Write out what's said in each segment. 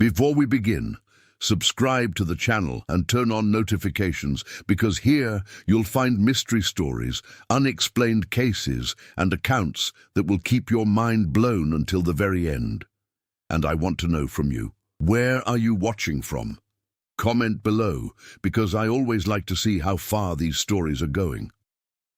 Before we begin, subscribe to the channel and turn on notifications because here you'll find mystery stories, unexplained cases, and accounts that will keep your mind blown until the very end. And I want to know from you, where are you watching from? Comment below, because I always like to see how far these stories are going.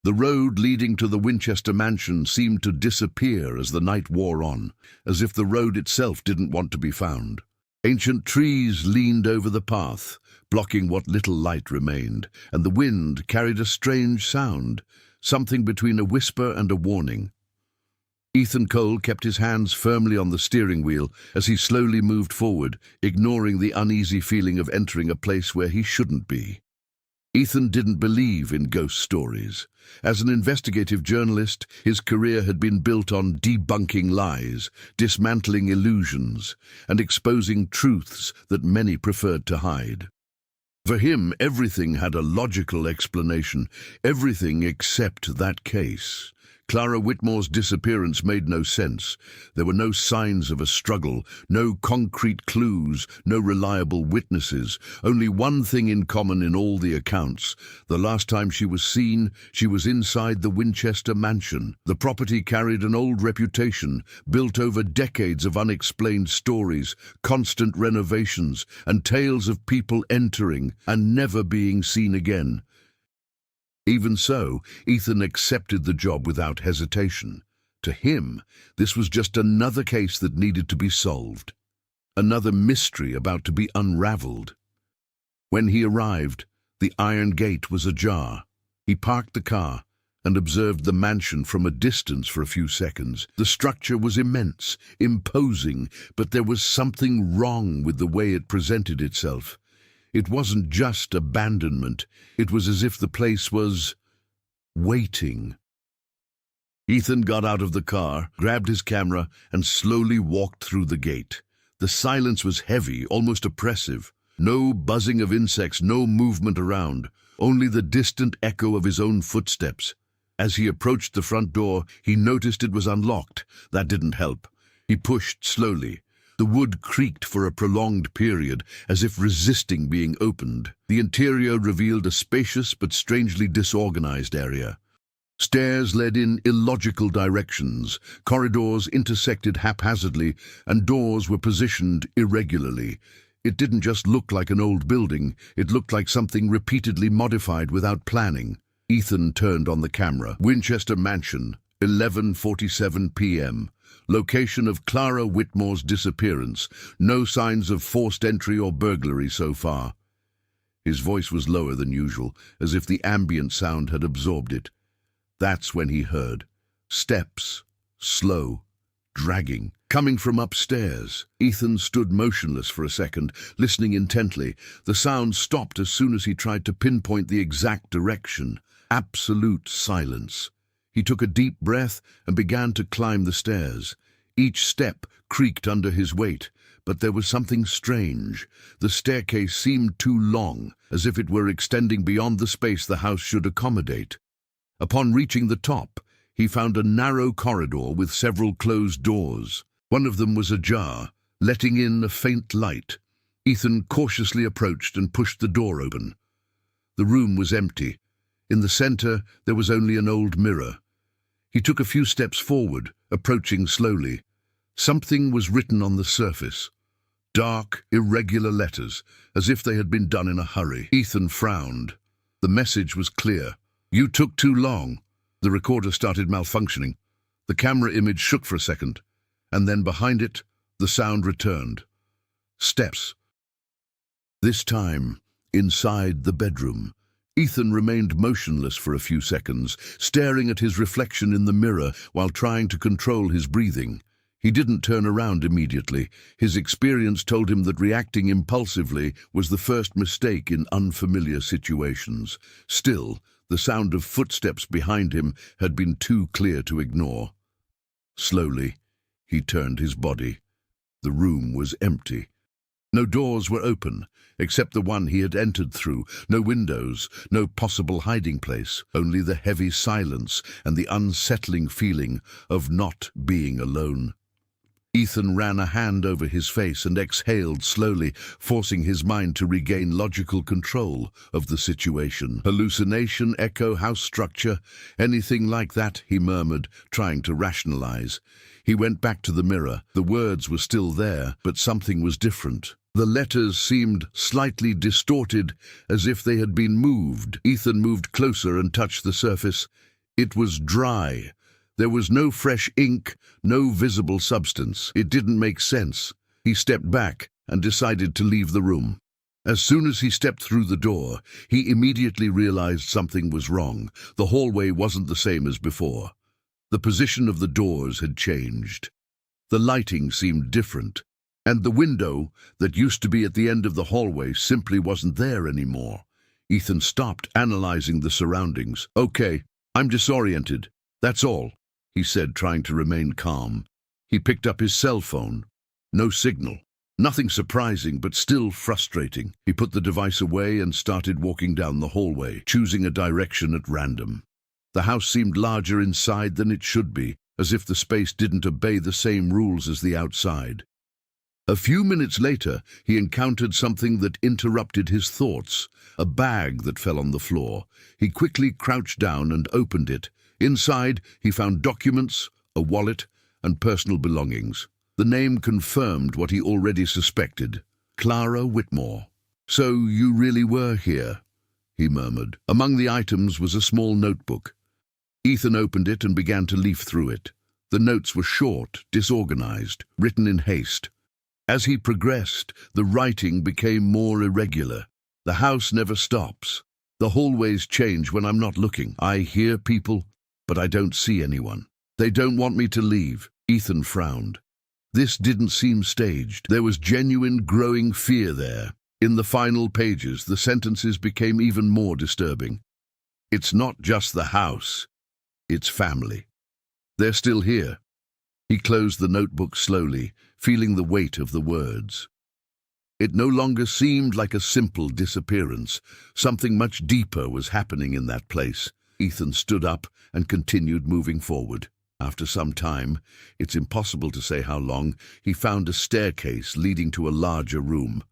The road leading to the Winchester mansion seemed to disappear as the night wore on, as if the road itself didn't want to be found. Ancient trees leaned over the path, blocking what little light remained, and the wind carried a strange sound, something between a whisper and a warning. Ethan Cole kept his hands firmly on the steering wheel as he slowly moved forward, ignoring the uneasy feeling of entering a place where he shouldn't be. Ethan didn't believe in ghost stories. As an investigative journalist, his career had been built on debunking lies, dismantling illusions, and exposing truths that many preferred to hide. For him, everything had a logical explanation, everything except that case. Clara Whitmore's disappearance made no sense. There were no signs of a struggle, no concrete clues, no reliable witnesses. Only one thing in common in all the accounts. The last time she was seen, she was inside the Winchester mansion. The property carried an old reputation, built over decades of unexplained stories, constant renovations, and tales of people entering and never being seen again. Even so, Ethan accepted the job without hesitation. To him, this was just another case that needed to be solved, another mystery about to be unraveled. When he arrived, the iron gate was ajar. He parked the car and observed the mansion from a distance for a few seconds. The structure was immense, imposing, but there was something wrong with the way it presented itself. It wasn't just abandonment, it was as if the place was waiting. Ethan got out of the car, grabbed his camera, and slowly walked through the gate. The silence was heavy, almost oppressive. No buzzing of insects, no movement around, only the distant echo of his own footsteps. As he approached the front door, he noticed it was unlocked. That didn't help. He pushed slowly. The wood creaked for a prolonged period, as if resisting being opened. The interior revealed a spacious but strangely disorganized area. Stairs led in illogical directions, corridors intersected haphazardly, and doors were positioned irregularly. It didn't just look like an old building, it looked like something repeatedly modified without planning. Ethan turned on the camera. Winchester Mansion, 11:47 p.m. Location of Clara Whitmore's disappearance. No signs of forced entry or burglary so far. His voice was lower than usual, as if the ambient sound had absorbed it. That's when he heard steps, slow, dragging, coming from upstairs. Ethan stood motionless for a second, listening intently. The sound stopped as soon as he tried to pinpoint the exact direction. Absolute silence. He took a deep breath and began to climb the stairs. Each step creaked under his weight, but there was something strange. The staircase seemed too long, as if it were extending beyond the space the house should accommodate. Upon reaching the top, he found a narrow corridor with several closed doors. One of them was ajar, letting in a faint light. Ethan cautiously approached and pushed the door open. The room was empty. In the center, there was only an old mirror. He took a few steps forward, approaching slowly. Something was written on the surface. Dark, irregular letters, as if they had been done in a hurry. Ethan frowned. The message was clear. "You took too long." The recorder started malfunctioning. The camera image shook for a second, and then behind it, the sound returned. Steps. This time, inside the bedroom. Ethan remained motionless for a few seconds, staring at his reflection in the mirror while trying to control his breathing. He didn't turn around immediately. His experience told him that reacting impulsively was the first mistake in unfamiliar situations. Still, the sound of footsteps behind him had been too clear to ignore. Slowly, he turned his body. The room was empty. No doors were open, except the one he had entered through. No windows, no possible hiding place, only the heavy silence and the unsettling feeling of not being alone. Ethan ran a hand over his face and exhaled slowly, forcing his mind to regain logical control of the situation. Hallucination, echo, house structure, anything like that, he murmured, trying to rationalize. He went back to the mirror. The words were still there, but something was different. The letters seemed slightly distorted, as if they had been moved. Ethan moved closer and touched the surface. It was dry. There was no fresh ink, no visible substance. It didn't make sense. He stepped back and decided to leave the room. As soon as he stepped through the door, he immediately realized something was wrong. The hallway wasn't the same as before. The position of the doors had changed. The lighting seemed different, and the window that used to be at the end of the hallway simply wasn't there anymore. Ethan stopped, analyzing the surroundings. "Okay, I'm disoriented. That's all," he said, trying to remain calm. He picked up his cell phone. No signal. Nothing surprising, but still frustrating. He put the device away and started walking down the hallway, choosing a direction at random. The house seemed larger inside than it should be, as if the space didn't obey the same rules as the outside. A few minutes later, he encountered something that interrupted his thoughts, a bag that fell on the floor. He quickly crouched down and opened it. Inside, he found documents, a wallet, and personal belongings. The name confirmed what he already suspected. Clara Whitmore. "So you really were here," he murmured. Among the items was a small notebook. Ethan opened it and began to leaf through it. The notes were short, disorganized, written in haste. As he progressed, the writing became more irregular. "The house never stops. The hallways change when I'm not looking. I hear people, but I don't see anyone. They don't want me to leave." Ethan frowned. This didn't seem staged. There was genuine growing fear there. In the final pages, the sentences became even more disturbing. "It's not just the house. It's family. They're still here." He closed the notebook slowly, feeling the weight of the words. It no longer seemed like a simple disappearance. Something much deeper was happening in that place. Ethan stood up and continued moving forward. After some time, it's impossible to say how long, he found a staircase leading to a larger room.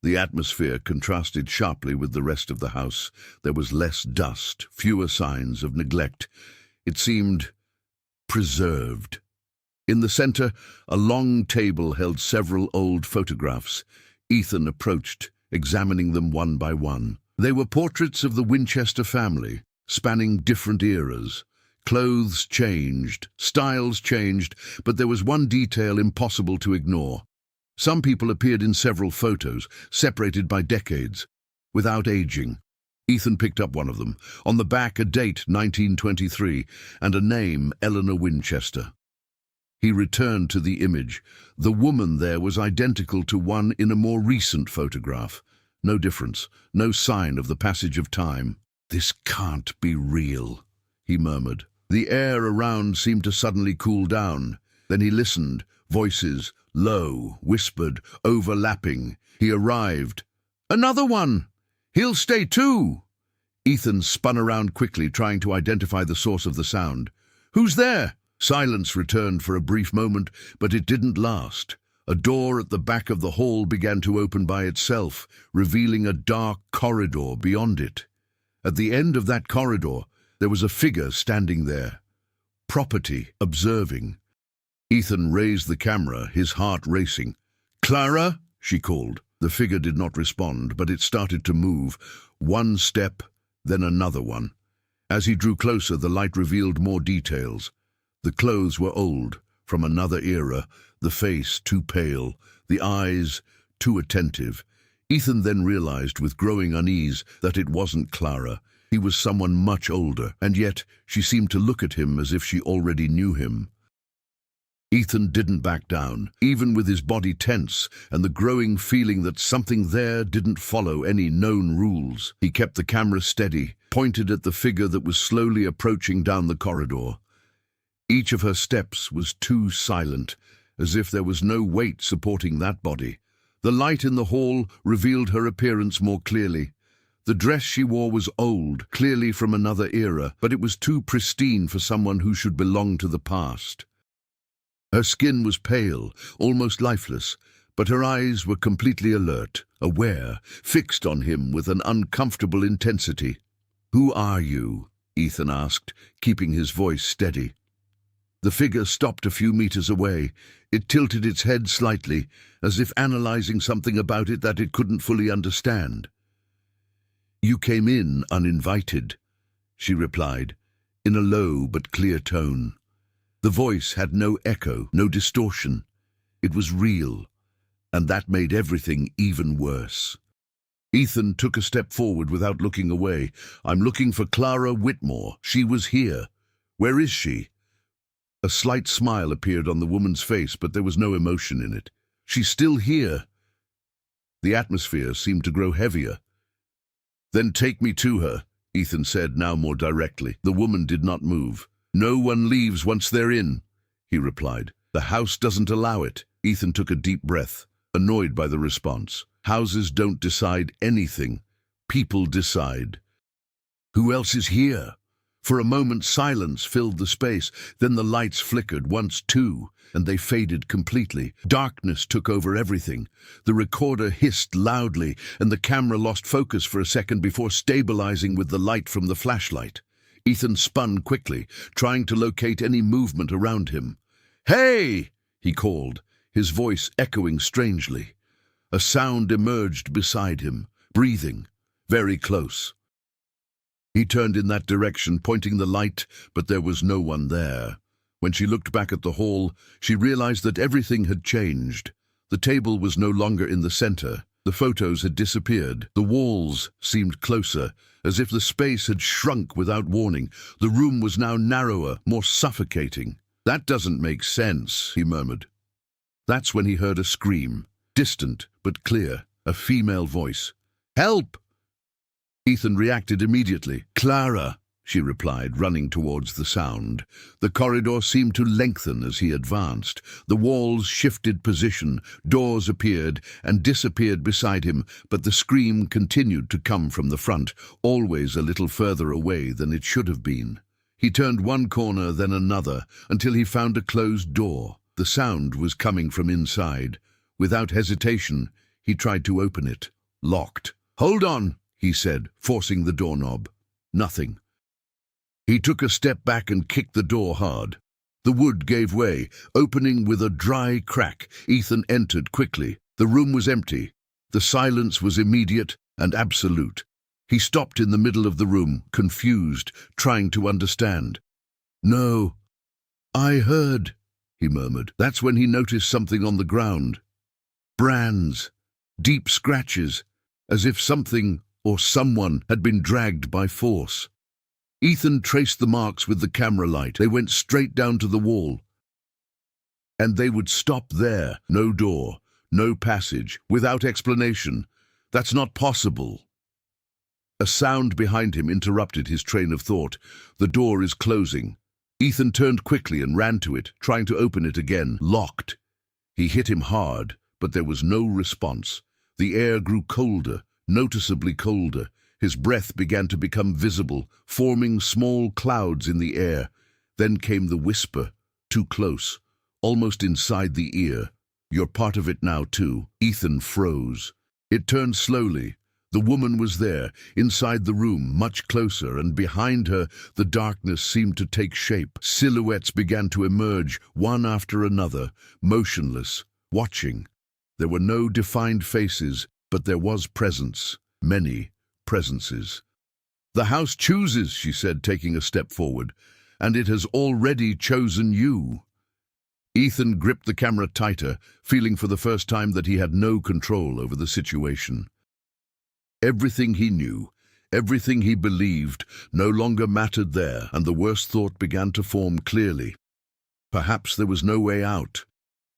The atmosphere contrasted sharply with the rest of the house. There was less dust, fewer signs of neglect. It seemed preserved. In the center, a long table held several old photographs. Ethan approached, examining them one by one. They were portraits of the Winchester family, spanning different eras. Clothes changed, styles changed, but there was one detail impossible to ignore. Some people appeared in several photos, separated by decades, without aging. Ethan picked up one of them. On the back, a date, 1923, and a name, Eleanor Winchester. He returned to the image. The woman there was identical to one in a more recent photograph. No difference, no sign of the passage of time. "This can't be real," he murmured. The air around seemed to suddenly cool down. Then he listened, voices, low, whispered, overlapping. He arrived. "Another one! He'll stay too!" Ethan spun around quickly, trying to identify the source of the sound. "Who's there?" Silence returned for a brief moment, but it didn't last. A door at the back of the hall began to open by itself, revealing a dark corridor beyond it. At the end of that corridor, there was a figure standing there, property, observing. Ethan raised the camera, his heart racing. "Clara?" she called. The figure did not respond, but it started to move. One step, then another one. As he drew closer, the light revealed more details. The clothes were old, from another era, the face too pale, the eyes too attentive. Ethan then realized with growing unease that it wasn't Clara. He was someone much older, and yet she seemed to look at him as if she already knew him. Ethan didn't back down, even with his body tense and the growing feeling that something there didn't follow any known rules. He kept the camera steady, pointed at the figure that was slowly approaching down the corridor. Each of her steps was too silent, as if there was no weight supporting that body. The light in the hall revealed her appearance more clearly. The dress she wore was old, clearly from another era, but it was too pristine for someone who should belong to the past. Her skin was pale, almost lifeless, but her eyes were completely alert, aware, fixed on him with an uncomfortable intensity. "Who are you?" Ethan asked, keeping his voice steady. The figure stopped a few meters away. It tilted its head slightly, as if analyzing something about it that it couldn't fully understand. "You came in uninvited," she replied, in a low but clear tone. The voice had no echo, no distortion. It was real, and that made everything even worse. Ethan took a step forward without looking away. "I'm looking for Clara Whitmore. She was here. Where is she?" A slight smile appeared on the woman's face, but there was no emotion in it. "She's still here." The atmosphere seemed to grow heavier. "Then take me to her," Ethan said, now more directly. The woman did not move. "No one leaves once they're in," he replied. "The house doesn't allow it." Ethan took a deep breath, annoyed by the response. Houses don't decide anything. People decide. "Who else is here?" For a moment, silence filled the space. Then the lights flickered once, two, and they faded completely. Darkness took over everything. The recorder hissed loudly, and the camera lost focus for a second before stabilizing with the light from the flashlight. Ethan spun quickly, trying to locate any movement around him. "Hey!" he called, his voice echoing strangely. A sound emerged beside him, breathing, very close. He turned in that direction, pointing the light, but there was no one there. When she looked back at the hall, she realized that everything had changed. The table was no longer in the center. The photos had disappeared. The walls seemed closer, as if the space had shrunk without warning. The room was now narrower, more suffocating. "That doesn't make sense," he murmured. That's when he heard a scream, distant but clear, a female voice. "Help!" Ethan reacted immediately. "Clara," she replied, running towards the sound. The corridor seemed to lengthen as he advanced. The walls shifted position, doors appeared and disappeared beside him, but the scream continued to come from the front, always a little further away than it should have been. He turned one corner, then another, until he found a closed door. The sound was coming from inside. Without hesitation, he tried to open it. Locked. "Hold on," he said, forcing the doorknob. Nothing. He took a step back and kicked the door hard. The wood gave way, opening with a dry crack. Ethan entered quickly. The room was empty. The silence was immediate and absolute. He stopped in the middle of the room, confused, trying to understand. "No, I heard," he murmured. That's when he noticed something on the ground. Brands, deep scratches, as if something or someone had been dragged by force. Ethan traced the marks with the camera light. They went straight down to the wall. And they would stop there. No door, no passage, without explanation. That's not possible. A sound behind him interrupted his train of thought. The door is closing. Ethan turned quickly and ran to it, trying to open it again. Locked. He hit him hard, but there was no response. The air grew colder, noticeably colder. His breath began to become visible, forming small clouds in the air. Then came the whisper, too close, almost inside the ear. "You're part of it now, too." Ethan froze. It turned slowly. The woman was there, inside the room, much closer, and behind her, the darkness seemed to take shape. Silhouettes began to emerge, one after another, motionless, watching. There were no defined faces, but there was presence, many presences. "The house chooses," she said, taking a step forward, "and it has already chosen you." Ethan gripped the camera tighter, feeling for the first time that he had no control over the situation. Everything he knew, everything he believed, no longer mattered there, and the worst thought began to form clearly. Perhaps there was no way out.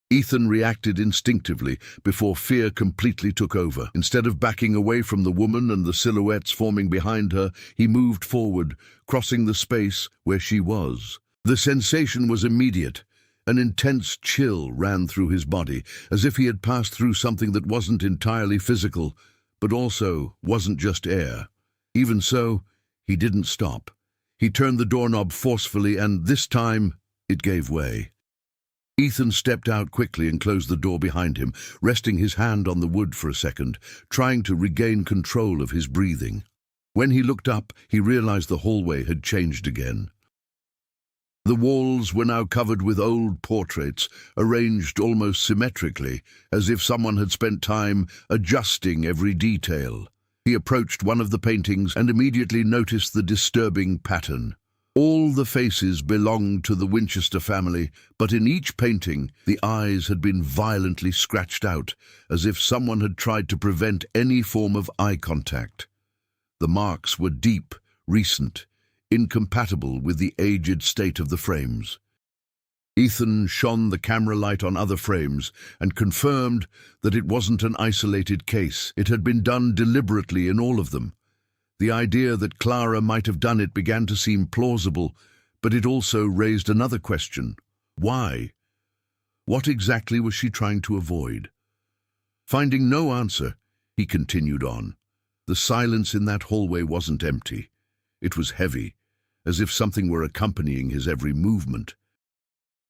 Ethan reacted instinctively before fear completely took over. Instead of backing away from the woman and the silhouettes forming behind her, he moved forward, crossing the space where she was. The sensation was immediate. An intense chill ran through his body, as if he had passed through something that wasn't entirely physical, but also wasn't just air. Even so, he didn't stop. He turned the doorknob forcefully, and this time it gave way. Ethan stepped out quickly and closed the door behind him, resting his hand on the wood for a second, trying to regain control of his breathing. When he looked up, he realized the hallway had changed again. The walls were now covered with old portraits, arranged almost symmetrically, as if someone had spent time adjusting every detail. He approached one of the paintings and immediately noticed the disturbing pattern. All the faces belonged to the Winchester family, but in each painting, the eyes had been violently scratched out, as if someone had tried to prevent any form of eye contact. The marks were deep, recent, incompatible with the aged state of the frames. Ethan shone the camera light on other frames and confirmed that it wasn't an isolated case. It had been done deliberately in all of them. The idea that Clara might have done it began to seem plausible, but it also raised another question. Why? What exactly was she trying to avoid? Finding no answer, he continued on. The silence in that hallway wasn't empty. It was heavy, as if something were accompanying his every movement.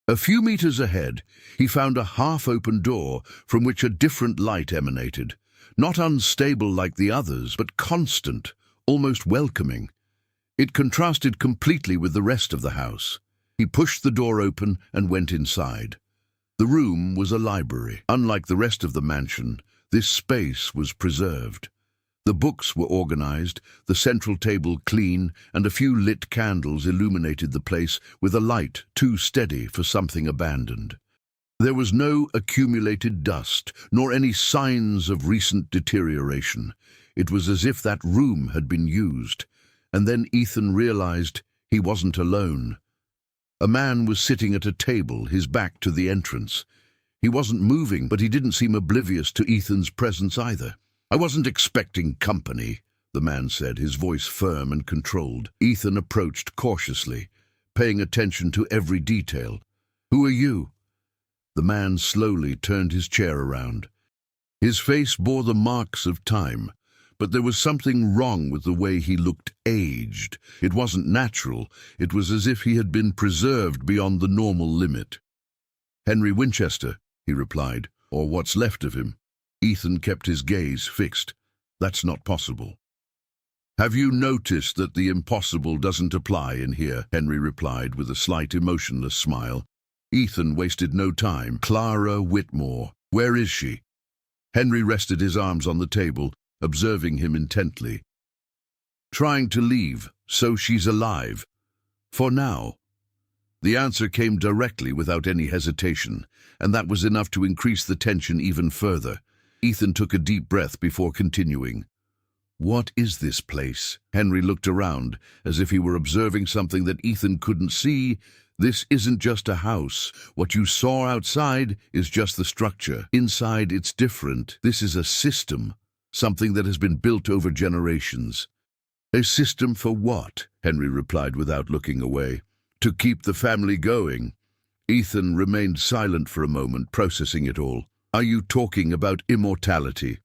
A few meters ahead, he found a half-open door from which a different light emanated, not unstable like the others, but constant, almost welcoming. It contrasted completely with the rest of the house. He pushed the door open and went inside. The room was a library. Unlike the rest of the mansion, this space was preserved. The books were organized, the central table clean, and a few lit candles illuminated the place with a light too steady for something abandoned. There was no accumulated dust, nor any signs of recent deterioration. It was as if that room had been used, and then Ethan realized he wasn't alone. A man was sitting at a table, his back to the entrance. He wasn't moving, but he didn't seem oblivious to Ethan's presence either. "I wasn't expecting company," the man said, his voice firm and controlled. Ethan approached cautiously, paying attention to every detail. "Who are you?" The man slowly turned his chair around. His face bore the marks of time, but there was something wrong with the way he looked aged. It wasn't natural. It was as if he had been preserved beyond the normal limit. "Henry Winchester," he replied, "or what's left of him." Ethan kept his gaze fixed. "That's not possible." "Have you noticed that the impossible doesn't apply in here?" Henry replied with a slight emotionless smile. Ethan wasted no time. "Clara Whitmore. Where is she?" Henry rested his arms on the table, observing him intently. "Trying to leave, so she's alive. For now." The answer came directly without any hesitation, and that was enough to increase the tension even further. Ethan took a deep breath before continuing. "What is this place?" Henry looked around, as if he were observing something that Ethan couldn't see. "This isn't just a house. What you saw outside is just the structure. Inside, it's different. This is a system, something that has been built over generations." "A system for what?" Henry replied without looking away. "To keep the family going." Ethan remained silent for a moment, processing it all. "Are you talking about immortality?"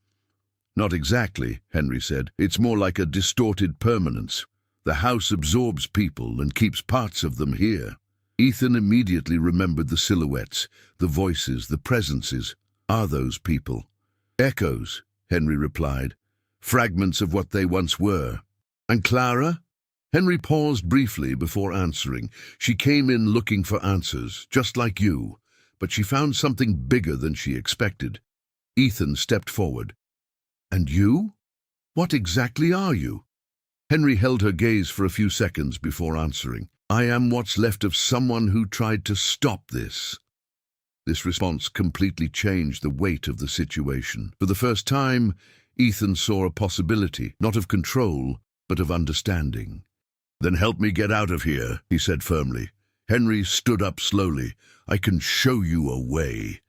"Not exactly," Henry said. "It's more like a distorted permanence. The house absorbs people and keeps parts of them here." Ethan immediately remembered the silhouettes, the voices, the presences. Are those people? "Echoes," Henry replied. "Fragments of what they once were." "And Clara?" Henry paused briefly before answering. "She came in looking for answers, just like you. But she found something bigger than she expected." Ethan stepped forward. "And you? What exactly are you?" Henry held her gaze for a few seconds before answering. "I am what's left of someone who tried to stop this." This response completely changed the weight of the situation. For the first time, Ethan saw a possibility, not of control, but of understanding. "Then help me get out of here," he said firmly. Henry stood up slowly. "I can show you a way."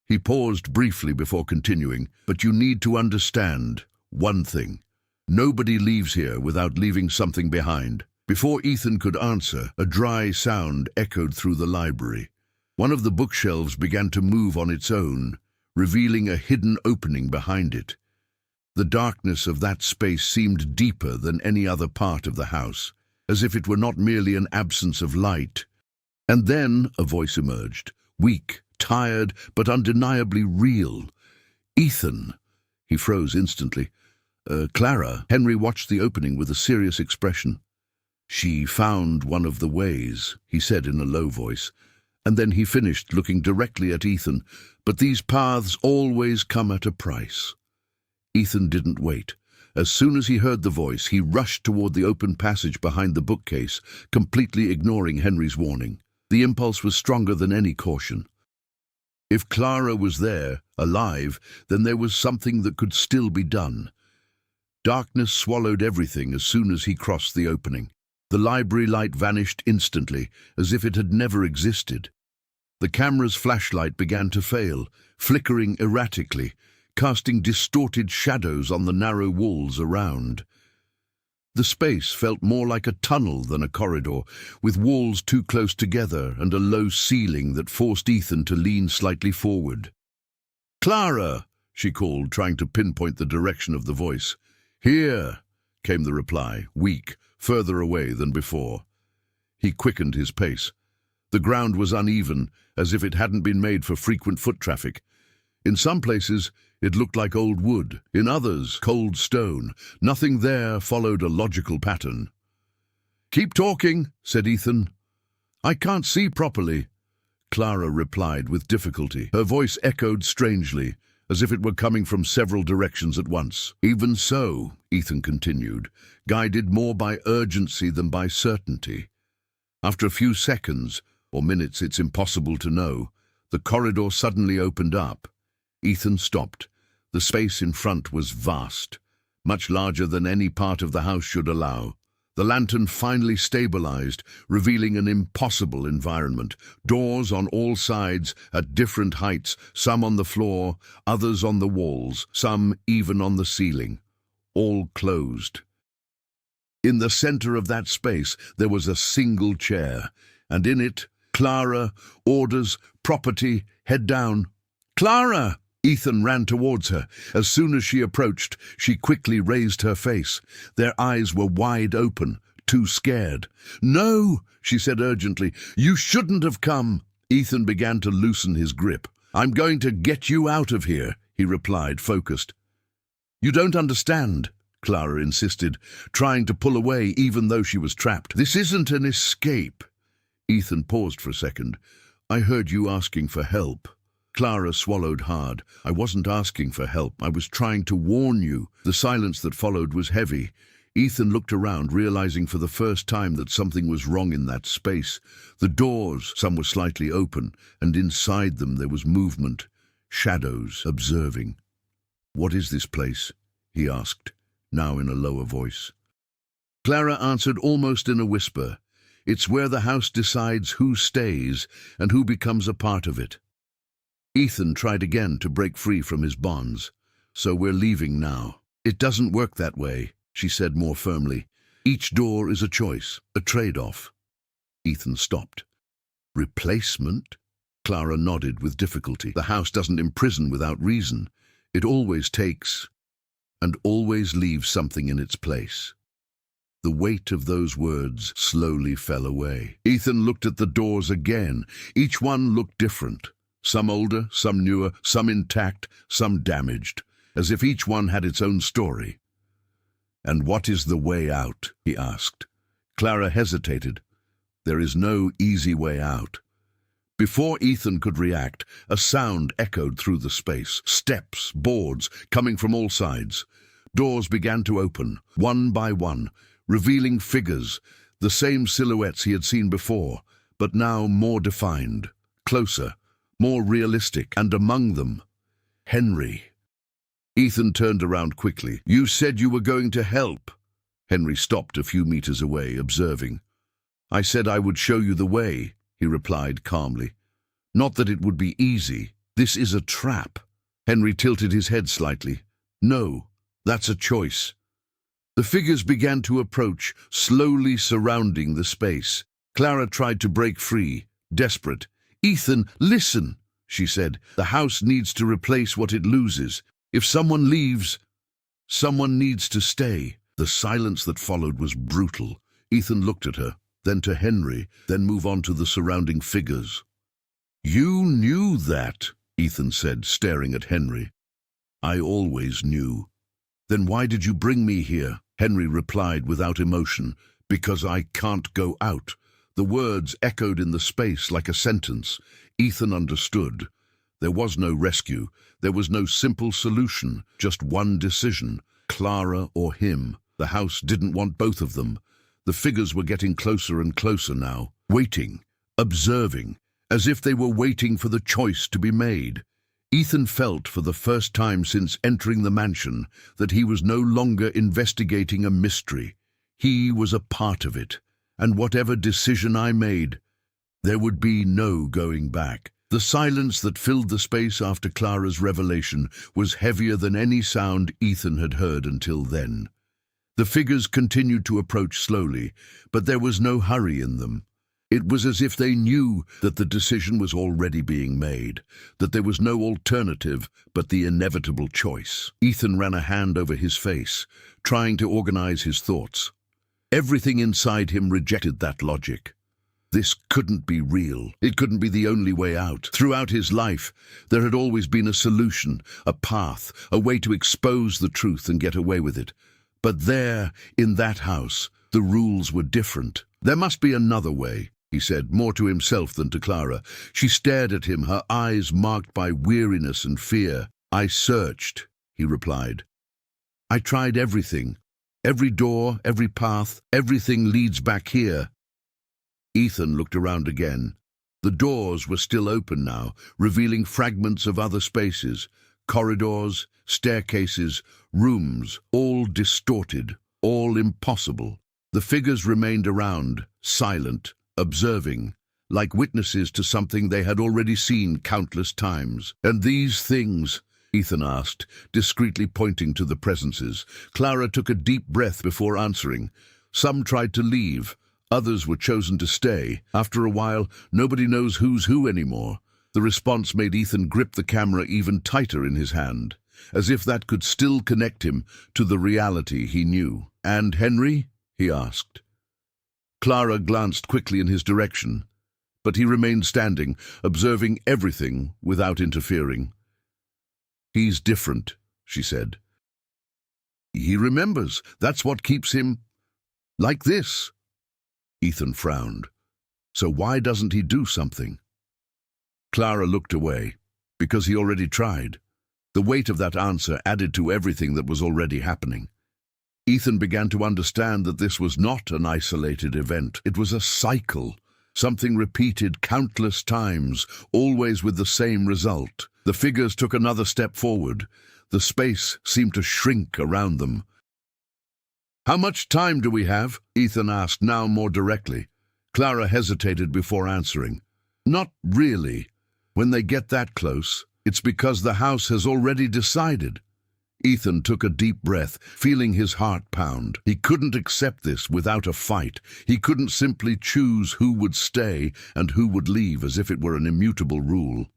He paused briefly before continuing. "But you need to understand one thing. Nobody leaves here without leaving something behind." Before Ethan could answer, a dry sound echoed through the library. One of the bookshelves began to move on its own, revealing a hidden opening behind it. The darkness of that space seemed deeper than any other part of the house, as if it were not merely an absence of light. And then a voice emerged, weak, tired, but undeniably real. Ethan. He froze instantly. Clara. Henry watched the opening with a serious expression. She found one of the ways, he said in a low voice, and then he finished, looking directly at Ethan. But these paths always come at a price. Ethan didn't wait. As soon as he heard the voice, he rushed toward the open passage behind the bookcase, completely ignoring Henry's warning. The impulse was stronger than any caution. If Clara was there, alive, then there was something that could still be done. Darkness swallowed everything as soon as he crossed the opening. The library light vanished instantly, as if it had never existed. The camera's flashlight began to fail, flickering erratically, casting distorted shadows on the narrow walls around. The space felt more like a tunnel than a corridor, with walls too close together and a low ceiling that forced Ethan to lean slightly forward. "Clara!" she called, trying to pinpoint the direction of the voice. "Here!" came the reply, weak, further away than before. He quickened his pace. The ground was uneven, as if it hadn't been made for frequent foot traffic. In some places, it looked like old wood. In others, cold stone. Nothing there followed a logical pattern. "Keep talking," said Ethan. "I can't see properly," Clara replied with difficulty. Her voice echoed strangely, as if it were coming from several directions at once. "Even so," Ethan continued, guided more by urgency than by certainty. After a few seconds, or minutes it's impossible to know, the corridor suddenly opened up. Ethan stopped. The space in front was vast, much larger than any part of the house should allow. The lantern finally stabilized, revealing an impossible environment. Doors on all sides, at different heights, some on the floor, others on the walls, some even on the ceiling. All closed. In the center of that space, there was a single chair, and in it, Clara, orders, property, head down. "Clara!" Ethan ran towards her. As soon as she approached, she quickly raised her face. Their eyes were wide open, too scared. "No," she said urgently. "You shouldn't have come." Ethan began to loosen his grip. "I'm going to get you out of here," he replied, focused. "You don't understand," Clara insisted, trying to pull away even though she was trapped. "This isn't an escape." Ethan paused for a second. "I heard you asking for help." Clara swallowed hard. "I wasn't asking for help. I was trying to warn you." The silence that followed was heavy. Ethan looked around, realizing for the first time that something was wrong in that space. The doors, some were slightly open, and inside them there was movement, shadows observing. "What is this place?" he asked, now in a lower voice. Clara answered almost in a whisper. "It's where the house decides who stays and who becomes a part of it." Ethan tried again to break free from his bonds. "So we're leaving now." "It doesn't work that way," she said more firmly. "Each door is a choice, a trade-off." Ethan stopped. "Replacement?" Clara nodded with difficulty. "The house doesn't imprison without reason. It always takes and always leaves something in its place." The weight of those words slowly fell away. Ethan looked at the doors again. Each one looked different. Some older, some newer, some intact, some damaged, as if each one had its own story. "And what is the way out?" he asked. Clara hesitated. "There is no easy way out." Before Ethan could react, a sound echoed through the space. Steps, boards, coming from all sides. Doors began to open, one by one, revealing figures, the same silhouettes he had seen before, but now more defined, closer, more realistic, and among them, Henry. Ethan turned around quickly. "You said you were going to help." Henry stopped a few meters away, observing. "I said I would show you the way," he replied calmly. "Not that it would be easy. This is a trap." Henry tilted his head slightly. "No, that's a choice." The figures began to approach, slowly surrounding the space. Clara tried to break free, desperate. "Ethan, listen," she said. "The house needs to replace what it loses. If someone leaves, someone needs to stay." The silence that followed was brutal. Ethan looked at her, then to Henry, then move on to the surrounding figures. "You knew that," Ethan said, staring at Henry. "I always knew." "Then why did you bring me here?" Henry replied without emotion. "Because I can't go out." The words echoed in the space like a sentence. Ethan understood. There was no rescue. There was no simple solution, just one decision: Clara or him. The house didn't want both of them. The figures were getting closer and closer now, waiting, observing, as if they were waiting for the choice to be made. Ethan felt for the first time since entering the mansion that he was no longer investigating a mystery. He was a part of it, and whatever decision I made, there would be no going back. The silence that filled the space after Clara's revelation was heavier than any sound Ethan had heard until then. The figures continued to approach slowly, but there was no hurry in them. It was as if they knew that the decision was already being made, that there was no alternative but the inevitable choice. Ethan ran a hand over his face, trying to organize his thoughts. Everything inside him rejected that logic. This couldn't be real. It couldn't be the only way out. Throughout his life, there had always been a solution, a path, a way to expose the truth and get away with it. But there, in that house, the rules were different. "There must be another way," he said, more to himself than to Clara. She stared at him, her eyes marked by weariness and fear. "I searched," he replied. "I tried everything. Every door, every path, everything leads back here." Ethan looked around again. The doors were still open now, revealing fragments of other spaces, corridors, staircases, rooms, all distorted, all impossible. The figures remained around, silent, observing, like witnesses to something they had already seen countless times. "And these things?" Ethan asked, discreetly pointing to the presences. Clara took a deep breath before answering. Some tried to leave. Others were chosen to stay. After a while, nobody knows who's who anymore. The response made Ethan grip the camera even tighter in his hand, as if that could still connect him to the reality he knew. "And Henry?" he asked. Clara glanced quickly in his direction, but he remained standing, observing everything without interfering. "He's different," she said. "He remembers. That's what keeps him like this." Ethan frowned. "So why doesn't he do something?" Clara looked away. "Because he already tried." The weight of that answer added to everything that was already happening. Ethan began to understand that this was not an isolated event. It was a cycle, something repeated countless times, always with the same result. The figures took another step forward. The space seemed to shrink around them. "How much time do we have?" Ethan asked, now more directly. Clara hesitated before answering. "Not really. When they get that close, it's because the house has already decided." Ethan took a deep breath, feeling his heart pound. He couldn't accept this without a fight. He couldn't simply choose who would stay and who would leave as if it were an immutable rule.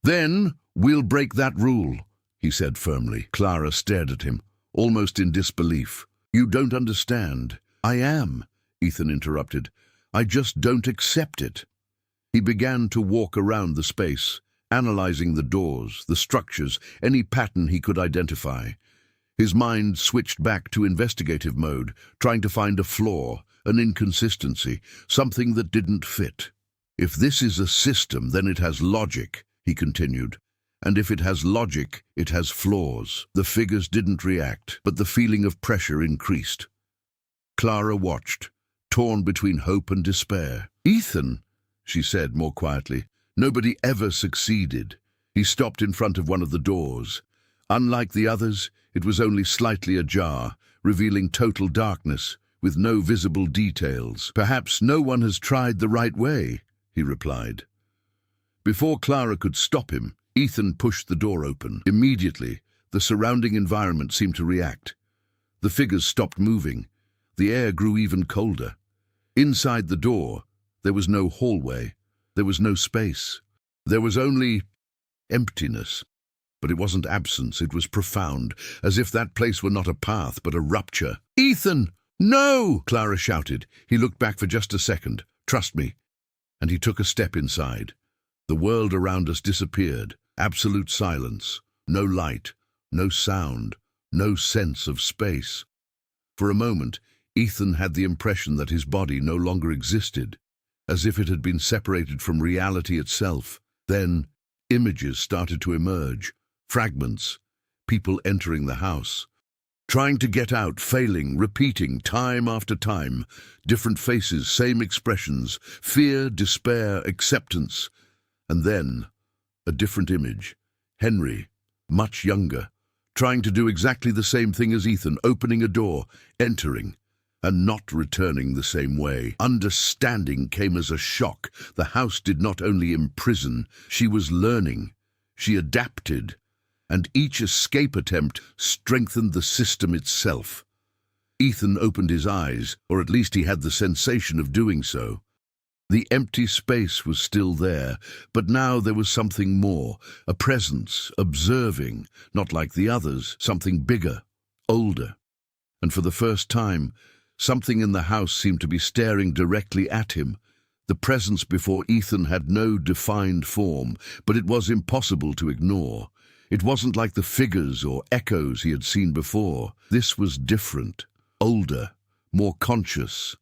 "Then we'll break that rule," he said firmly. Clara stared at him, almost in disbelief. "You don't understand." "I am," Ethan interrupted. "I just don't accept it." He began to walk around the space, analyzing the doors, the structures, any pattern he could identify. His mind switched back to investigative mode, trying to find a flaw, an inconsistency, something that didn't fit. "If this is a system, then it has logic," he continued. "And if it has logic, it has flaws." The figures didn't react, but the feeling of pressure increased. Clara watched, torn between hope and despair. "Ethan," she said more quietly, "nobody ever succeeded." He stopped in front of one of the doors. Unlike the others, it was only slightly ajar, revealing total darkness, with no visible details. "Perhaps no one has tried the right way," he replied. Before Clara could stop him, Ethan pushed the door open. Immediately, the surrounding environment seemed to react. The figures stopped moving. The air grew even colder. Inside the door, there was no hallway. There was no space. There was only emptiness. But it wasn't absence, it was profound, as if that place were not a path, but a rupture. "Ethan, no!" Clara shouted. He looked back for just a second. "Trust me." And he took a step inside. The world around us disappeared. Absolute silence. No light, no sound, no sense of space. For a moment, Ethan had the impression that his body no longer existed, as if it had been separated from reality itself. Then, images started to emerge. Fragments. People entering the house. Trying to get out, failing, repeating, time after time. Different faces, same expressions. Fear, despair, acceptance. And then, a different image. Henry, much younger, trying to do exactly the same thing as Ethan, opening a door, entering, and not returning the same way. Understanding came as a shock. The house did not only imprison, she was learning. She adapted, and each escape attempt strengthened the system itself. Ethan opened his eyes, or at least he had the sensation of doing so. The empty space was still there, but now there was something more, a presence, observing, not like the others, something bigger, older. And for the first time, something in the house seemed to be staring directly at him. The presence before Ethan had no defined form, but it was impossible to ignore. It wasn't like the figures or echoes he had seen before. This was different, older, more conscious.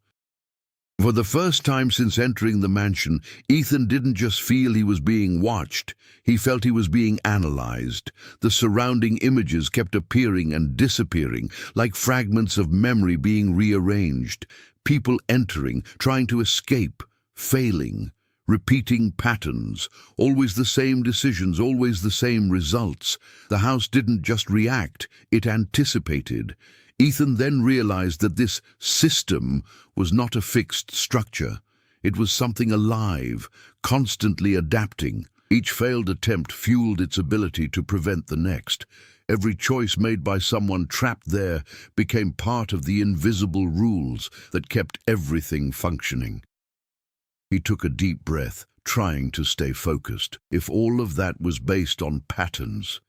For the first time since entering the mansion, Ethan didn't just feel he was being watched, he felt he was being analyzed. The surrounding images kept appearing and disappearing, like fragments of memory being rearranged. People entering, trying to escape, failing, repeating patterns, always the same decisions, always the same results. The house didn't just react, it anticipated. Ethan then realized that this system was not a fixed structure. It was something alive, constantly adapting. Each failed attempt fueled its ability to prevent the next. Every choice made by someone trapped there became part of the invisible rules that kept everything functioning. He took a deep breath, trying to stay focused. If all of that was based on patterns,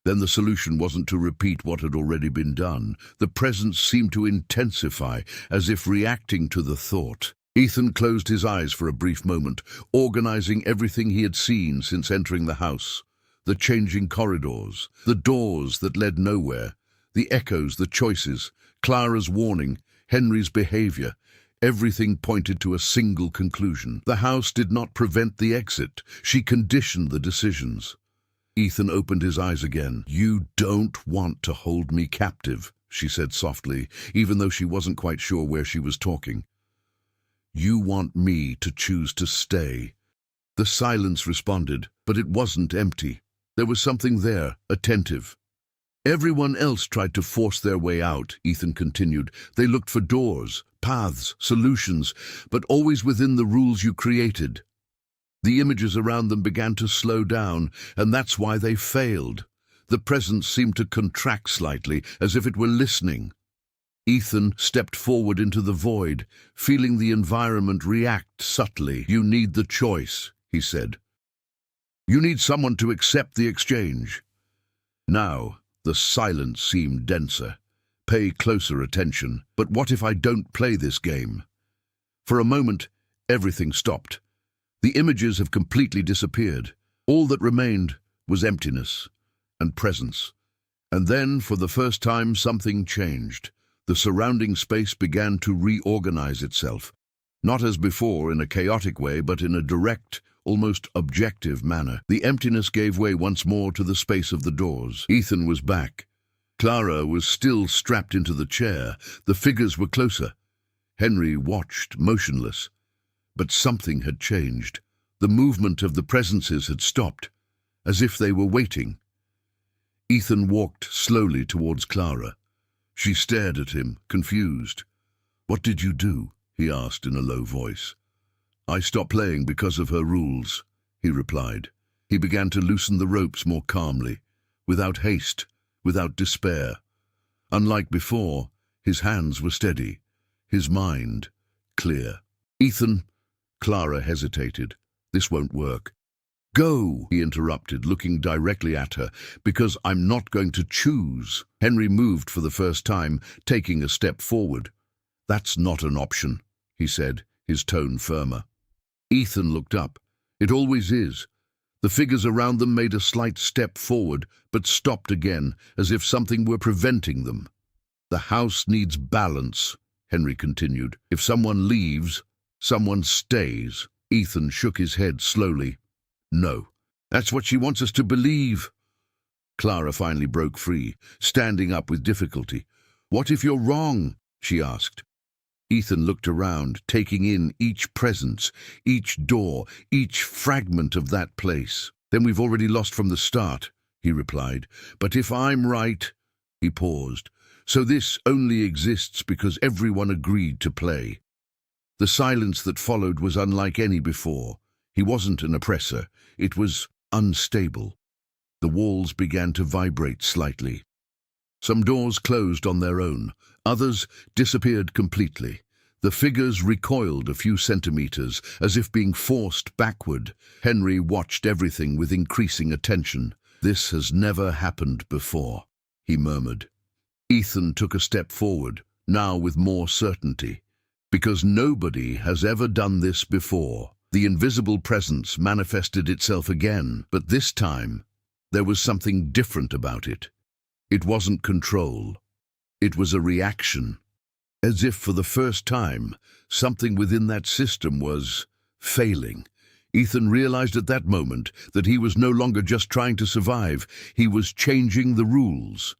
then the solution wasn't to repeat what had already been done. The presence seemed to intensify, as if reacting to the thought. Ethan closed his eyes for a brief moment, organizing everything he had seen since entering the house. The changing corridors, the doors that led nowhere, the echoes, the choices, Clara's warning, Henry's behavior. Everything pointed to a single conclusion. The house did not prevent the exit. She conditioned the decisions. Ethan opened his eyes again. "You don't want to hold me captive," she said softly, even though she wasn't quite sure where she was talking. "You want me to choose to stay." The silence responded, but it wasn't empty. There was something there, attentive. "Everyone else tried to force their way out," Ethan continued. "They looked for doors, paths, solutions, but always within the rules you created. The images around them began to slow down, and that's why they failed. The presence seemed to contract slightly, as if it were listening." Ethan stepped forward into the void, feeling the environment react subtly. "You need the choice," he said. "You need someone to accept the exchange." Now, the silence seemed denser. "Pay closer attention. But what if I don't play this game?" For a moment, everything stopped. The images have completely disappeared. All that remained was emptiness and presence. And then, for the first time, something changed. The surrounding space began to reorganize itself. Not as before in a chaotic way, but in a direct, almost objective manner. The emptiness gave way once more to the space of the doors. Ethan was back. Clara was still strapped into the chair. The figures were closer. Henry watched, motionless. But something had changed. The movement of the presences had stopped, as if they were waiting. Ethan walked slowly towards Clara. She stared at him, confused. "What did you do?" he asked in a low voice. "I stopped playing because of her rules," he replied. He began to loosen the ropes more calmly, without haste, without despair. Unlike before, his hands were steady, his mind clear. "Ethan," Clara hesitated. "This won't work." "Go," he interrupted, looking directly at her, "because I'm not going to choose." Henry moved for the first time, taking a step forward. "That's not an option," he said, his tone firmer. Ethan looked up. "It always is. The figures around them made a slight step forward, but stopped again, as if something were preventing them. "The house needs balance," Henry continued. "If someone leaves, someone stays." Ethan shook his head slowly. "No, that's what she wants us to believe." Clara finally broke free, standing up with difficulty. "What if you're wrong?" she asked. Ethan looked around, taking in each presence, each door, each fragment of that place. "Then we've already lost from the start," he replied. "But if I'm right—" He paused. "So this only exists because everyone agreed to play." The silence that followed was unlike any before. He wasn't an oppressor. It was unstable. The walls began to vibrate slightly. Some doors closed on their own. Others disappeared completely. The figures recoiled a few centimeters, as if being forced backward. Henry watched everything with increasing attention. "This has never happened before," he murmured. Ethan took a step forward, now with more certainty. "Because nobody has ever done this before." The invisible presence manifested itself again, but this time there was something different about it. It wasn't control. It was a reaction. As if for the first time, something within that system was failing. Ethan realized at that moment that he was no longer just trying to survive. He was changing the rules.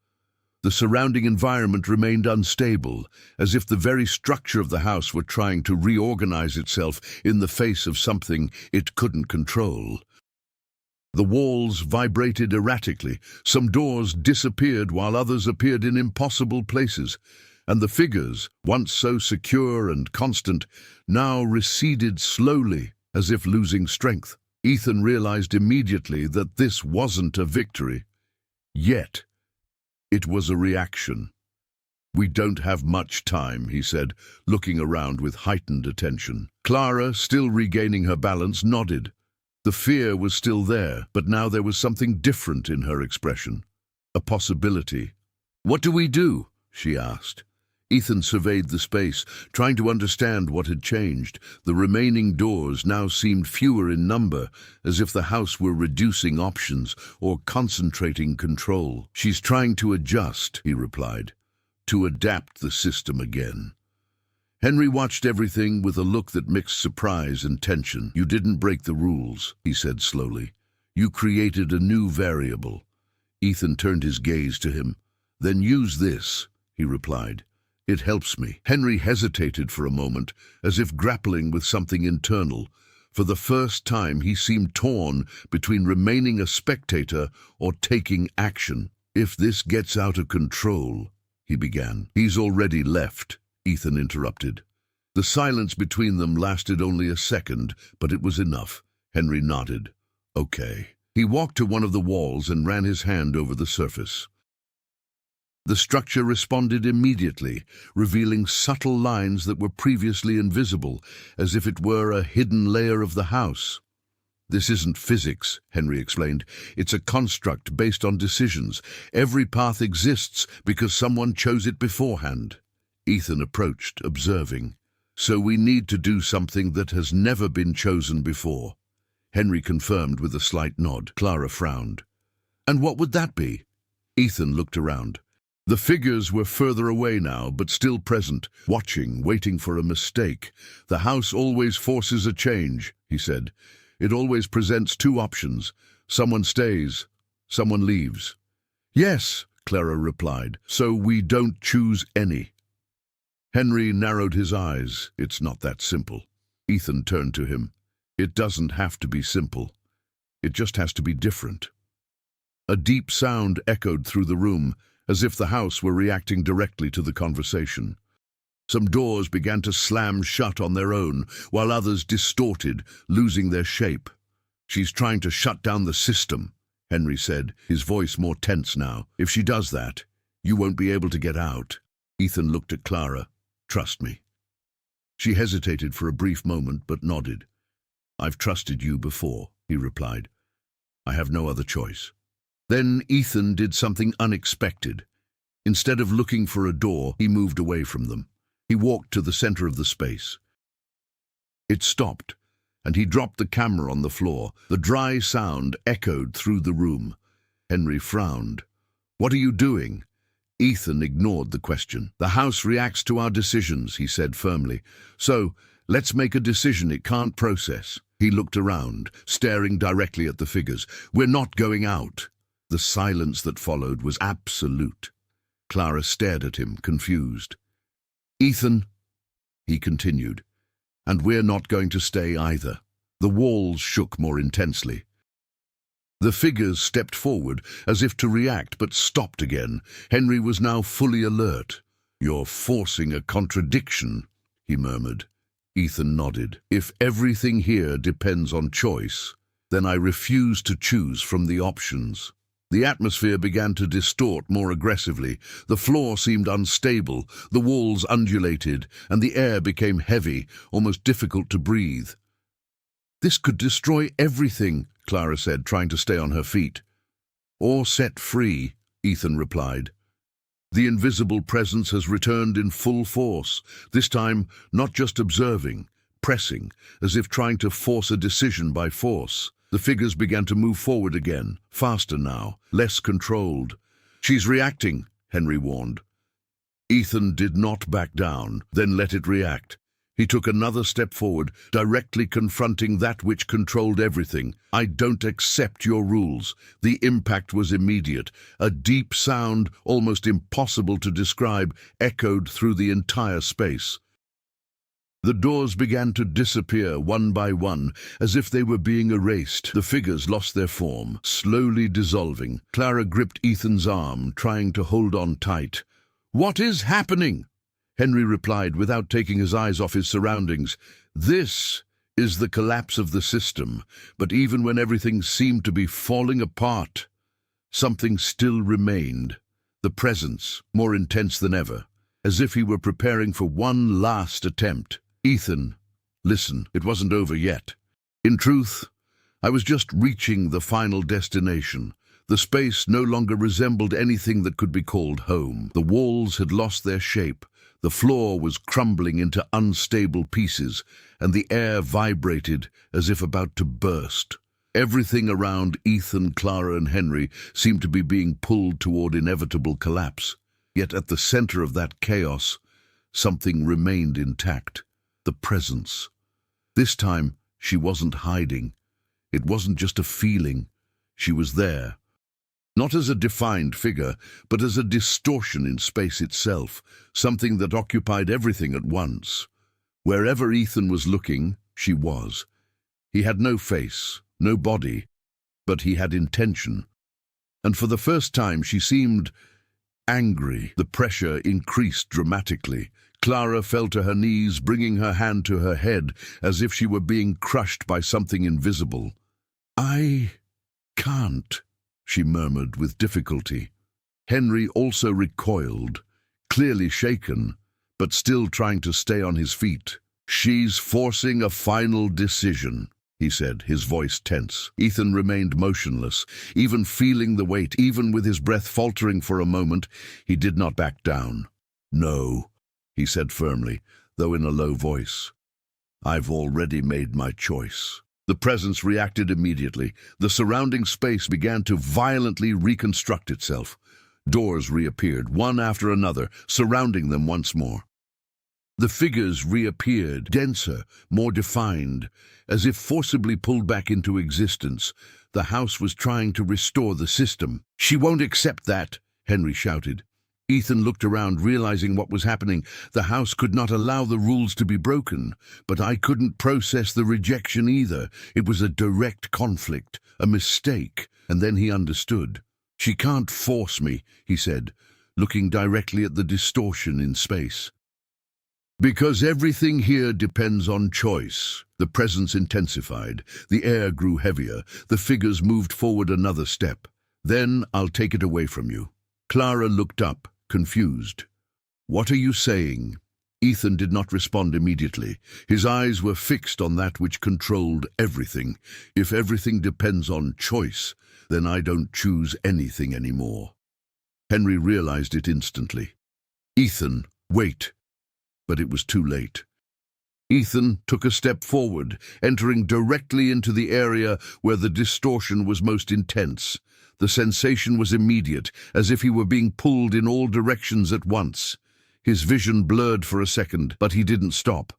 The surrounding environment remained unstable, as if the very structure of the house were trying to reorganize itself in the face of something it couldn't control. The walls vibrated erratically. Some doors disappeared while others appeared in impossible places, and the figures, once so secure and constant, now receded slowly, as if losing strength. Ethan realized immediately that this wasn't a victory. Yet, it was a reaction. "We don't have much time," he said, looking around with heightened attention. Clara, still regaining her balance, nodded. The fear was still there, but now there was something different in her expression. A possibility. "What do we do?" she asked. Ethan surveyed the space, trying to understand what had changed. The remaining doors now seemed fewer in number, as if the house were reducing options or concentrating control. "She's trying to adjust," he replied, "to adapt the system again." Henry watched everything with a look that mixed surprise and tension. "You didn't break the rules," he said slowly. "You created a new variable." Ethan turned his gaze to him. "Then use this," he replied. "It helps me." Henry hesitated for a moment, as if grappling with something internal. For the first time, he seemed torn between remaining a spectator or taking action. "If this gets out of control," he began. "He's already left," Ethan interrupted. The silence between them lasted only a second, but it was enough. Henry nodded. "Okay." He walked to one of the walls and ran his hand over the surface. The structure responded immediately, revealing subtle lines that were previously invisible, as if it were a hidden layer of the house. "This isn't physics," Henry explained. "It's a construct based on decisions. Every path exists because someone chose it beforehand." Ethan approached, observing. "So we need to do something that has never been chosen before." Henry confirmed with a slight nod. Clara frowned. "And what would that be?" Ethan looked around. The figures were further away now, but still present, watching, waiting for a mistake. "The house always forces a change," he said. "It always presents two options. Someone stays, someone leaves." "Yes," Clara replied, "so we don't choose any." Henry narrowed his eyes. "It's not that simple." Ethan turned to him. "It doesn't have to be simple. It just has to be different." A deep sound echoed through the room, as if the house were reacting directly to the conversation. Some doors began to slam shut on their own, while others distorted, losing their shape. "She's trying to shut down the system," Henry said, his voice more tense now. "If she does that, you won't be able to get out." Ethan looked at Clara. "Trust me." She hesitated for a brief moment, but nodded. "I've trusted you before," he replied. "I have no other choice." Then Ethan did something unexpected. Instead of looking for a door, he moved away from them. He walked to the center of the space. It stopped, and he dropped the camera on the floor. The dry sound echoed through the room. Henry frowned. "What are you doing?" Ethan ignored the question. "The house reacts to our decisions," he said firmly. "So, let's make a decision it can't process." He looked around, staring directly at the figures. "We're not going out." The silence that followed was absolute. Clara stared at him, confused. "Ethan," he continued, "and we're not going to stay either." The walls shook more intensely. The figures stepped forward, as if to react, but stopped again. Henry was now fully alert. "You're forcing a contradiction," he murmured. Ethan nodded. "If everything here depends on choice, then I refuse to choose from the options." The atmosphere began to distort more aggressively. The floor seemed unstable, the walls undulated, and the air became heavy, almost difficult to breathe. "This could destroy everything," Clara said, trying to stay on her feet. "Or set free," Ethan replied. "The invisible presence has returned in full force, this time not just observing, pressing, as if trying to force a decision by force." The figures began to move forward again, faster now, less controlled. "She's reacting," Henry warned. Ethan did not back down, then let it react. He took another step forward, directly confronting that which controlled everything. "I don't accept your rules." The impact was immediate. A deep sound, almost impossible to describe, echoed through the entire space. The doors began to disappear one by one, as if they were being erased. The figures lost their form, slowly dissolving. Clara gripped Ethan's arm, trying to hold on tight. "What is happening?" Henry replied without taking his eyes off his surroundings. "This is the collapse of the system, but even when everything seemed to be falling apart, something still remained. The presence, more intense than ever, as if he were preparing for one last attempt. "Ethan, listen, it wasn't over yet. In truth, I was just reaching the final destination. The space no longer resembled anything that could be called home. The walls had lost their shape, the floor was crumbling into unstable pieces, and the air vibrated as if about to burst. Everything around Ethan, Clara, and Henry seemed to be being pulled toward inevitable collapse. Yet at the center of that chaos, something remained intact. The presence. This time, she wasn't hiding. It wasn't just a feeling. She was there. Not as a defined figure, but as a distortion in space itself, something that occupied everything at once. Wherever Ethan was looking, she was. He had no face, no body, but he had intention. And for the first time, she seemed angry. The pressure increased dramatically. Clara fell to her knees, bringing her hand to her head, as if she were being crushed by something invisible. "I can't," she murmured with difficulty. Henry also recoiled, clearly shaken, but still trying to stay on his feet. "She's forcing a final decision," he said, his voice tense. Ethan remained motionless, even feeling the weight, even with his breath faltering for a moment. He did not back down. "No," he said firmly, though in a low voice. "I've already made my choice." The presence reacted immediately. The surrounding space began to violently reconstruct itself. Doors reappeared, one after another, surrounding them once more. The figures reappeared, denser, more defined, as if forcibly pulled back into existence. The house was trying to restore the system. "She won't accept that," Henry shouted. Ethan looked around, realizing what was happening. The house could not allow the rules to be broken, but I couldn't process the rejection either. It was a direct conflict, a mistake, and then he understood. "She can't force me," he said, looking directly at the distortion in space. "Because everything here depends on choice." The presence intensified. The air grew heavier. The figures moved forward another step. "Then I'll take it away from you." Clara looked up, confused. "What are you saying?" Ethan did not respond immediately. His eyes were fixed on that which controlled everything. "If everything depends on choice, then I don't choose anything anymore." Henry realized it instantly. "Ethan, wait." But it was too late. Ethan took a step forward, entering directly into the area where the distortion was most intense. The sensation was immediate, as if he were being pulled in all directions at once. His vision blurred for a second, but he didn't stop.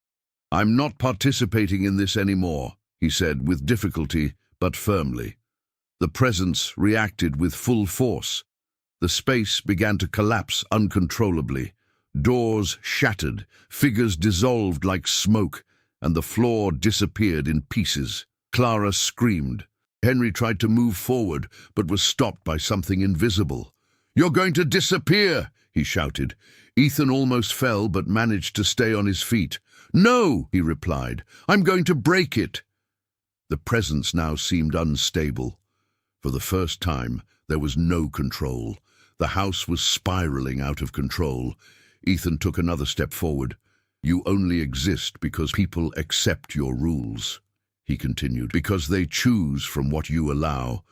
"I'm not participating in this anymore," he said with difficulty, but firmly. The presence reacted with full force. The space began to collapse uncontrollably. Doors shattered, figures dissolved like smoke, and the floor disappeared in pieces. Clara screamed. Henry tried to move forward, but was stopped by something invisible. "You're going to disappear!" he shouted. Ethan almost fell, but managed to stay on his feet. "No," he replied. "I'm going to break it." The presence now seemed unstable. For the first time, there was no control. The house was spiraling out of control. Ethan took another step forward. "You only exist because people accept your rules," he continued, "because they choose from what you allow."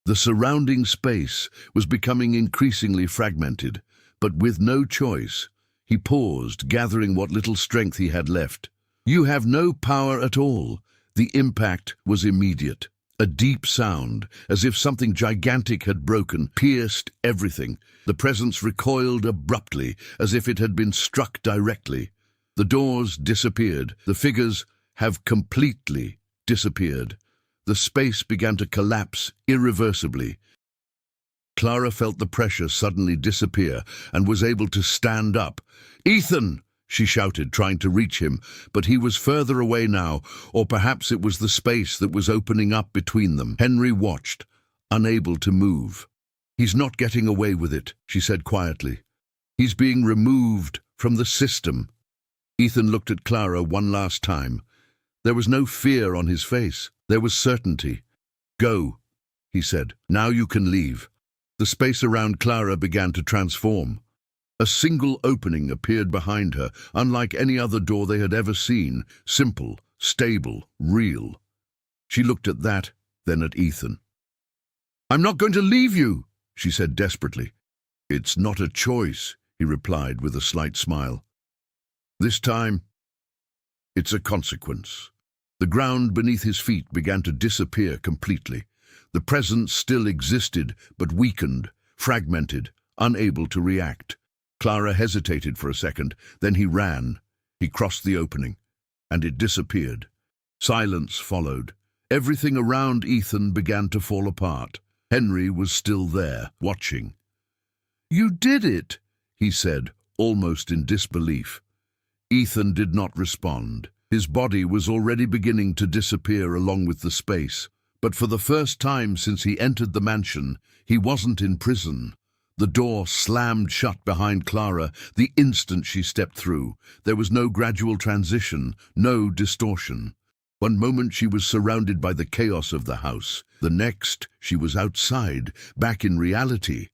The surrounding space was becoming increasingly fragmented, but with no choice. He paused, gathering what little strength he had left. "You have no power at all." The impact was immediate. A deep sound, as if something gigantic had broken, pierced everything. The presence recoiled abruptly, as if it had been struck directly. The doors disappeared. The figures have completely disappeared. The space began to collapse irreversibly. Clara felt the pressure suddenly disappear and was able to stand up. "Ethan!" she shouted, trying to reach him, but he was further away now, or perhaps it was the space that was opening up between them. Henry watched, unable to move. "He's not getting away with it," she said quietly. "He's being removed from the system." Ethan looked at Clara one last time. There was no fear on his face. There was certainty. "Go," he said. "Now you can leave." The space around Clara began to transform. A single opening appeared behind her, unlike any other door they had ever seen. Simple, stable, real. She looked at that, then at Ethan. "I'm not going to leave you," she said desperately. "It's not a choice," he replied with a slight smile. "This time, it's a consequence." The ground beneath his feet began to disappear completely. The presence still existed, but weakened, fragmented, unable to react. Clara hesitated for a second, then he ran. He crossed the opening, and it disappeared. Silence followed. Everything around Ethan began to fall apart. Henry was still there, watching. "You did it," he said, almost in disbelief. Ethan did not respond. His body was already beginning to disappear along with the space. But for the first time since he entered the mansion, he wasn't in prison. The door slammed shut behind Clara the instant she stepped through. There was no gradual transition, no distortion. One moment she was surrounded by the chaos of the house. The next, she was outside, back in reality.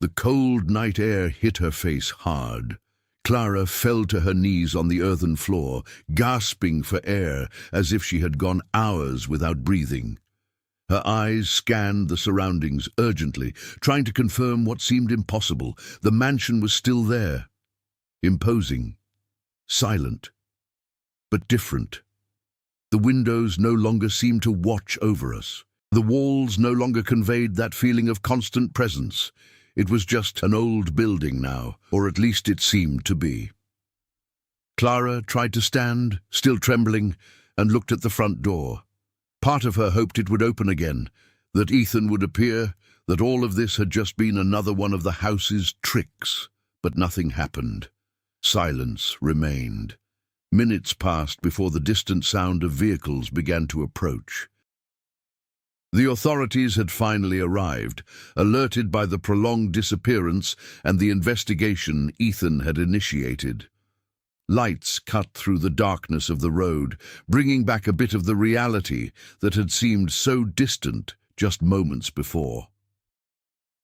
The cold night air hit her face hard. Clara fell to her knees on the earthen floor, gasping for air as if she had gone hours without breathing. Her eyes scanned the surroundings urgently, trying to confirm what seemed impossible. The mansion was still there, imposing, silent, but different. The windows no longer seemed to watch over us. The walls no longer conveyed that feeling of constant presence. It was just an old building now, or at least it seemed to be. Clara tried to stand, still trembling, and looked at the front door. Part of her hoped it would open again, that Ethan would appear, that all of this had just been another one of the house's tricks. But nothing happened. Silence remained. Minutes passed before the distant sound of vehicles began to approach. The authorities had finally arrived, alerted by the prolonged disappearance and the investigation Ethan had initiated. Lights cut through the darkness of the road, bringing back a bit of the reality that had seemed so distant just moments before.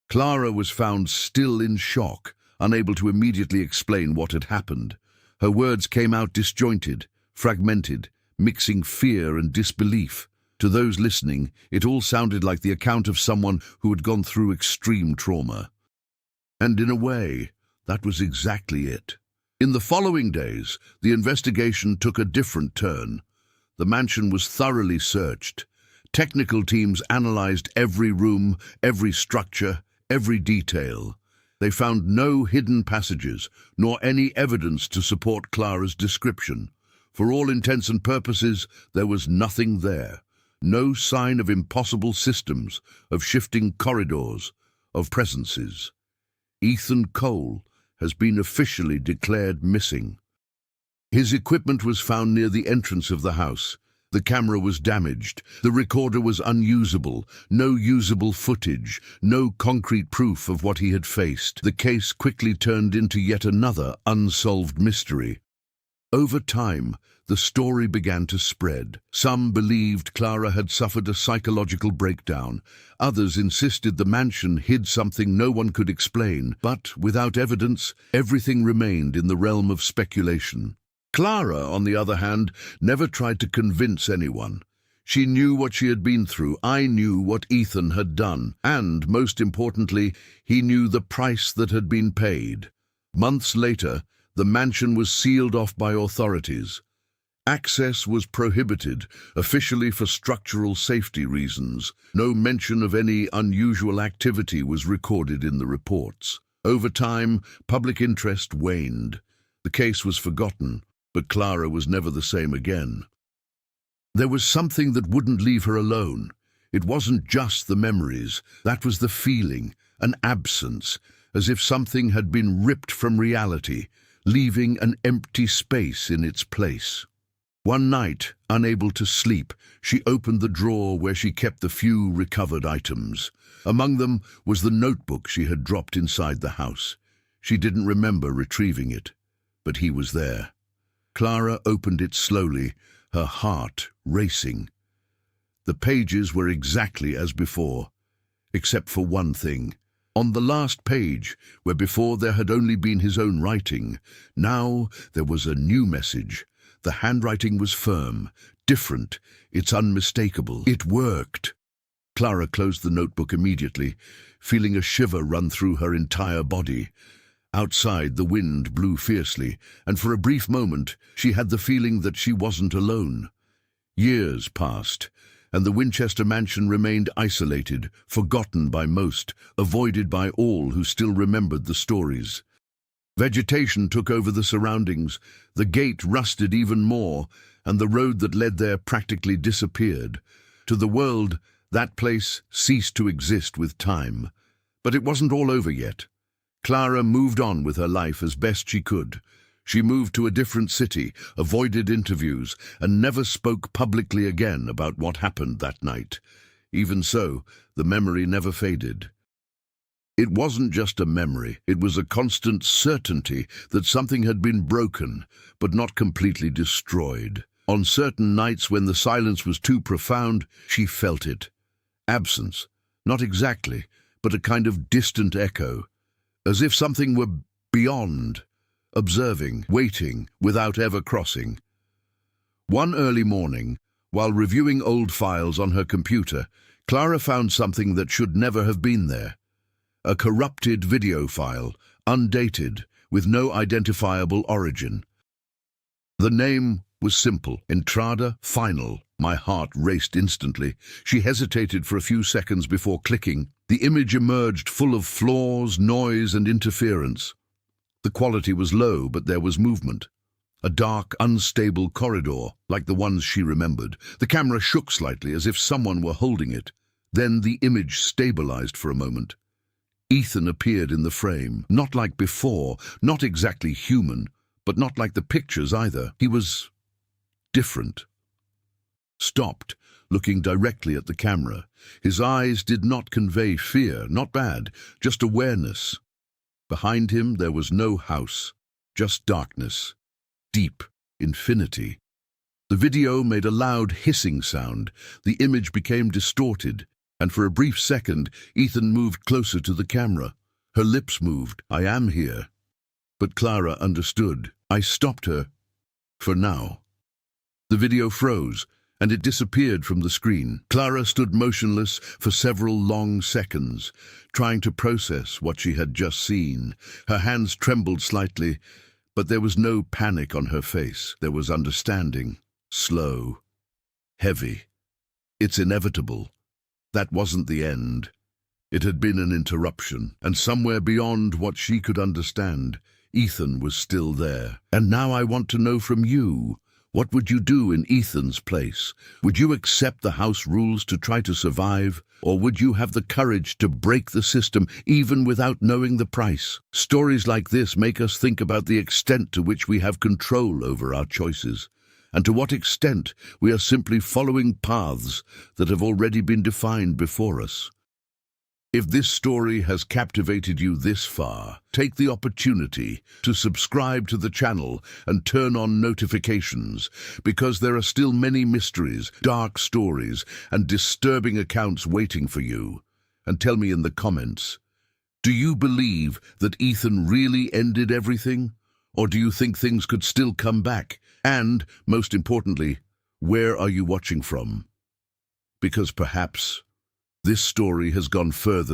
Clara was found still in shock, unable to immediately explain what had happened. Her words came out disjointed, fragmented, mixing fear and disbelief. To those listening, it all sounded like the account of someone who had gone through extreme trauma. And in a way, that was exactly it. In the following days, the investigation took a different turn. The mansion was thoroughly searched. Technical teams analyzed every room, every structure, every detail. They found no hidden passages, nor any evidence to support Clara's description. For all intents and purposes, there was nothing there. No sign of impossible systems, of shifting corridors, of presences. Ethan Cole has been officially declared missing. His equipment was found near the entrance of the house. The camera was damaged. The recorder was unusable. No usable footage. No concrete proof of what he had faced. The case quickly turned into yet another unsolved mystery. Over time, the story began to spread. Some believed Clara had suffered a psychological breakdown. Others insisted the mansion hid something no one could explain. But without evidence, everything remained in the realm of speculation. Clara, on the other hand, never tried to convince anyone. She knew what she had been through. I knew what Ethan had done. And, most importantly, he knew the price that had been paid. Months later, the mansion was sealed off by authorities. Access was prohibited, officially for structural safety reasons. No mention of any unusual activity was recorded in the reports. Over time, public interest waned. The case was forgotten, but Clara was never the same again. There was something that wouldn't leave her alone. It wasn't just the memories, that was the feeling, an absence, as if something had been ripped from reality, leaving an empty space in its place. One night, unable to sleep, she opened the drawer where she kept the few recovered items. Among them was the notebook she had dropped inside the house. She didn't remember retrieving it, but he was there. Clara opened it slowly, her heart racing. The pages were exactly as before, except for one thing. On the last page, where before there had only been his own writing, now there was a new message. The handwriting was firm, different, it's unmistakable. It worked. Clara closed the notebook immediately, feeling a shiver run through her entire body. Outside, the wind blew fiercely, and for a brief moment, she had the feeling that she wasn't alone. Years passed, and the Winchester mansion remained isolated, forgotten by most, avoided by all who still remembered the stories. Vegetation took over the surroundings, the gate rusted even more, and the road that led there practically disappeared. To the world, that place ceased to exist with time. But it wasn't all over yet. Clara moved on with her life as best she could. She moved to a different city, avoided interviews, and never spoke publicly again about what happened that night. Even so, the memory never faded. It wasn't just a memory, it was a constant certainty that something had been broken, but not completely destroyed. On certain nights when the silence was too profound, she felt it. Absence, not exactly, but a kind of distant echo, as if something were beyond, observing, waiting, without ever crossing. One early morning, while reviewing old files on her computer, Clara found something that should never have been there. A corrupted video file, undated, with no identifiable origin. The name was simple, Entrada Final. My heart raced instantly. She hesitated for a few seconds before clicking. The image emerged full of flaws, noise, and interference. The quality was low, but there was movement. A dark, unstable corridor, like the ones she remembered. The camera shook slightly, as if someone were holding it. Then the image stabilized for a moment. Ethan appeared in the frame, not like before, not exactly human, but not like the pictures either. He was different. Stopped, looking directly at the camera. His eyes did not convey fear, not bad, just awareness. Behind him there was no house, just darkness, deep infinity. The video made a loud hissing sound. The image became distorted, and for a brief second, Ethan moved closer to the camera. Her lips moved. I am here. But Clara understood. I stopped her. For now. The video froze, and it disappeared from the screen. Clara stood motionless for several long seconds, trying to process what she had just seen. Her hands trembled slightly, But there was no panic on her face. There was understanding, slow, heavy. It's inevitable. That wasn't the end. It had been an interruption, and somewhere beyond what she could understand, Ethan was still there. And now I want to know from you, what would you do in Ethan's place? Would you accept the house rules to try to survive? Or would you have the courage to break the system even without knowing the price? Stories like this make us think about the extent to which we have control over our choices, and to what extent we are simply following paths that have already been defined before us. If this story has captivated you this far, take the opportunity to subscribe to the channel and turn on notifications, because there are still many mysteries, dark stories, and disturbing accounts waiting for you. And tell me in the comments, do you believe that Ethan really ended everything? Or do you think things could still come back? And, most importantly, where are you watching from? Because perhaps this story has gone further